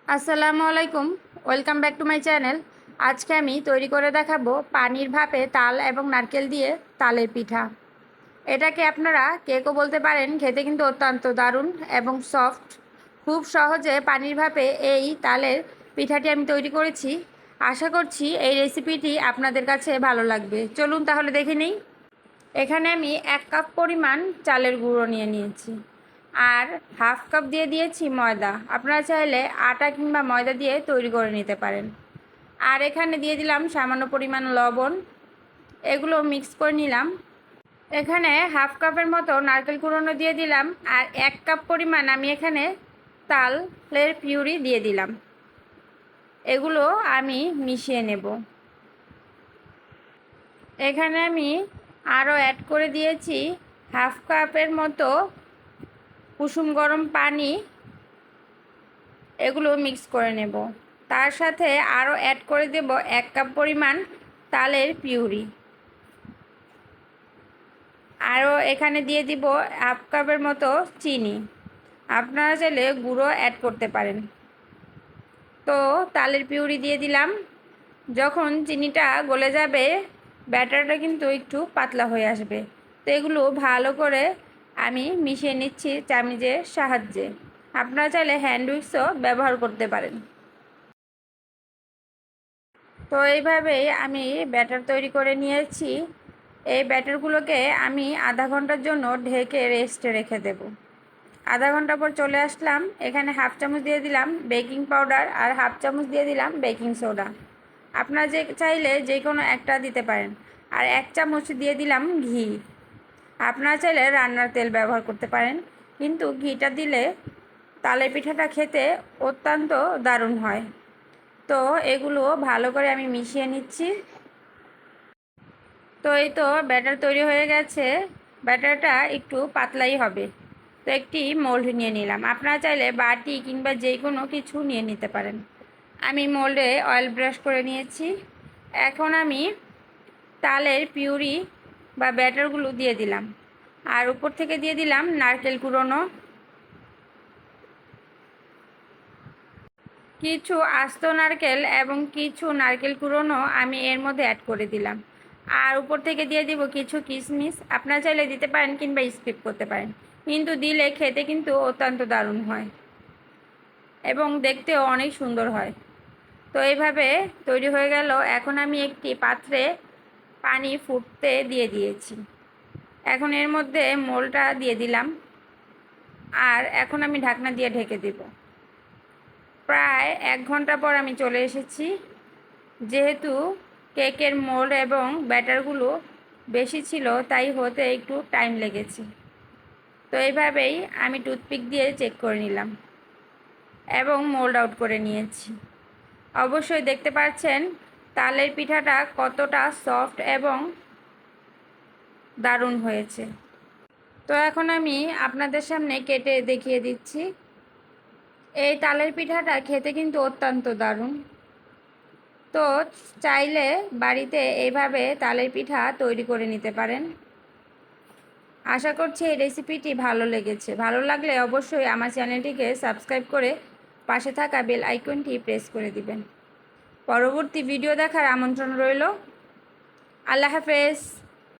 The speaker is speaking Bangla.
আসসালামু আলাইকুম, welcome back to my channel. আজকে আমি তৈরি করে দেখাবো পানির ভাপে তাল এবং নারকেল দিয়ে তালের পিঠা। এটাকে আপনারা কেকও বলতে পারেন। খেতে কিন্তু অত্যন্ত দারুণ এবং সফট। খুব সহজে পানির ভাপে এই তালের পিঠাটি আমি তৈরি করেছি। আশা করছি এই রেসিপিটি আপনাদের কাছে ভালো লাগবে। চলুন তাহলে দেখে নিই। এখানে আমি 1 কাপ পরিমাণ চালের গুঁড়ো নিয়ে নিয়েছি, আর হাফ কাপ দিয়ে দিয়েছি ময়দা। আপনারা চাইলে আটা কিংবা ময়দা দিয়ে তৈরি করে নিতে পারেন। আর এখানে দিয়ে দিলাম সামান্য পরিমাণ লবণ। এগুলো মিক্স করে নিলাম। এখানে হাফ কাপের মতো নারকেল কুড়োনো দিয়ে দিলাম, আর 1 কাপ পরিমাণ আমি এখানে তালের পিউরি দিয়ে দিলাম। এগুলো আমি মিশিয়ে নেব। এখানে আমি আরও অ্যাড করে দিয়েছি হাফ কাপের মতো কুসুম গরম পানি। এগুলো মিক্স করে নেব। তার সাথে আরও অ্যাড করে দেব 1 কাপ পরিমাণ তালের পিউরি। আরও এখানে দিয়ে দিব হাফ কাপের মতো চিনি। আপনারা চাইলে গুঁড়ো অ্যাড করতে পারেন। তো তালের পিউরি দিয়ে দিলাম। যখন চিনিটা গলে যাবে, ব্যাটারটা কিন্তু একটু পাতলা হয়ে আসবে। তো এগুলো ভালো করে আমি মিশিয়ে নিচ্ছি চামচের সাহায্যে। আপনারা চাইলে হ্যান্ড উইক্সও ব্যবহার করতে পারেন। তো এইভাবেই আমি ব্যাটার তৈরি করে নিয়েছি। এই ব্যাটারগুলোকে আমি আধা ঘন্টার জন্য ঢেকে রেস্টে রেখে দেব। আধা ঘন্টা পর চলে আসলাম। এখানে হাফ চামচ দিয়ে দিলাম বেকিং পাউডার, আর হাফ চামচ দিয়ে দিলাম বেকিং সোডা। আপনারা চাইলে যে কোনো একটা দিতে পারেন। আর 1 চামচ দিয়ে দিলাম ঘি। আপনারা চাইলে রান্নার তেল ব্যবহার করতে পারেন, কিন্তু ঘিটা দিলে তালের পিঠাটা খেতে অত্যন্ত দারুণ হয়। তো এগুলো ভালো করে আমি মিশিয়ে নিচ্ছি। তো এই তো ব্যাটার তৈরি হয়ে গেছে। ব্যাটারটা একটু পাতলাই হবে। তো একটি মোল্ড নিয়ে নিলাম। আপনারা চাইলে বাটি কিংবা যে কোনো কিছু নিয়ে নিতে পারেন। আমি মোল্ডে অয়েল ব্রাশ করে নিয়েছি। এখন আমি তালের পিউরি বা ব্যাটারগুলো দিয়ে দিলাম, আর উপর থেকে দিয়ে দিলাম নারকেল কুড়োনো। কিছু আস্ত নারকেল এবং কিছু নারকেল কুড়োনো আমি এর মধ্যে অ্যাড করে দিলাম। আর উপর থেকে দিয়ে দিব কিছু কিশমিশ। আপনারা চাইলে দিতে পারেন কিংবা স্কিপ করতে পারেন, কিন্তু দিলে খেতে কিন্তু অত্যন্ত দারুণ হয় এবং দেখতেও অনেক সুন্দর হয়। তো এইভাবে তৈরি হয়ে গেল। এখন আমি একটি পাত্রে পানি ফুটতে দিয়ে দিয়েছি। এখন এর মধ্যে মোলটা দিয়ে দিলাম, আর এখন আমি ঢাকনা দিয়ে ঢেকে দেব। প্রায় 1 ঘন্টা পর আমি চলে এসেছি। যেহেতু কেকের মোল্ড এবং ব্যাটারগুলো বেশি ছিল, তাই হতে একটু টাইম লেগেছে। তো এইভাবেই আমি টুথপিক দিয়ে চেক করে নিলাম এবং মোল্ড আউট করে নিয়েছি। অবশ্যই দেখতে পাচ্ছেন তালের পিঠাটা কতটা সফট এবং দারুণ হয়েছে। তো এখন আমি আপনাদের সামনে কেটে দেখিয়ে দিচ্ছি। এই তালের পিঠাটা খেতে কিন্তু অত্যন্ত দারুণ। তো চাইলে বাড়িতে এইভাবে তালের পিঠা তৈরি করে নিতে পারেন। আশা করছি এই রেসিপিটি ভালো লেগেছে। ভালো লাগলে অবশ্যই আমার চ্যানেলটিকে সাবস্ক্রাইব করে পাশে থাকা বেল আইকনটি প্রেস করে দিবেন। পরবর্তী ভিডিও দেখার আমন্ত্রণ রইল। আল্লাহ হাফেজ।